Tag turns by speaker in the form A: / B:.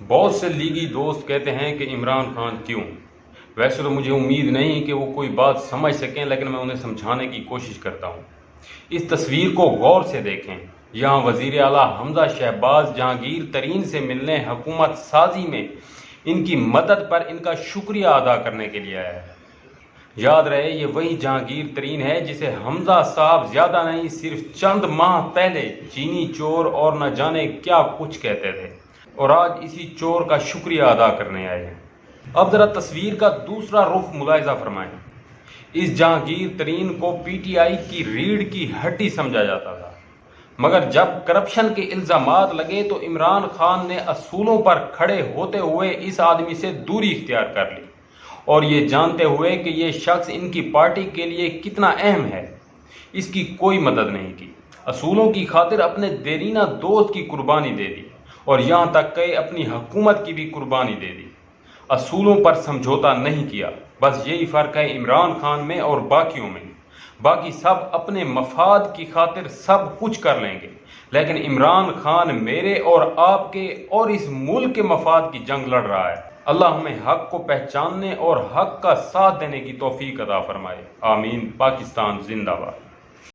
A: بہت سے لیگی دوست کہتے ہیں کہ عمران خان کیوں؟ ویسے تو مجھے امید نہیں کہ وہ کوئی بات سمجھ سکیں، لیکن میں انہیں سمجھانے کی کوشش کرتا ہوں۔ اس تصویر کو غور سے دیکھیں۔ یہاں وزیر اعلیٰ حمزہ شہباز جہانگیر ترین سے ملنے حکومت سازی میں ان کی مدد پر ان کا شکریہ ادا کرنے کے لیے آیا ہے۔ یاد رہے یہ وہی جہانگیر ترین ہے جسے حمزہ صاحب زیادہ نہیں صرف چند ماہ پہلے چینی چور اور نہ جانے کیا کچھ کہتے تھے، اور آج اسی چور کا شکریہ ادا کرنے آئے ہیں۔ اب ذرا تصویر کا دوسرا رخ ملاحظہ فرمائیں۔ اس جہانگیر ترین کو پی ٹی آئی کی ریڑھ کی ہڈی سمجھا جاتا تھا، مگر جب کرپشن کے الزامات لگے تو عمران خان نے اصولوں پر کھڑے ہوتے ہوئے اس آدمی سے دوری اختیار کر لی، اور یہ جانتے ہوئے کہ یہ شخص ان کی پارٹی کے لیے کتنا اہم ہے، اس کی کوئی مدد نہیں کی۔ اصولوں کی خاطر اپنے دیرینہ دوست کی قربانی دے دی، اور یہاں تک کہ اپنی حکومت کی بھی قربانی دے دی۔ اصولوں پر سمجھوتا نہیں کیا۔ بس یہی فرق ہے عمران خان میں اور باقیوں میں۔ باقی سب اپنے مفاد کی خاطر سب کچھ کر لیں گے، لیکن عمران خان میرے اور آپ کے اور اس ملک کے مفاد کی جنگ لڑ رہا ہے۔ اللہ ہمیں حق کو پہچاننے اور حق کا ساتھ دینے کی توفیق عطا فرمائے۔ آمین۔ پاکستان زندہ باد۔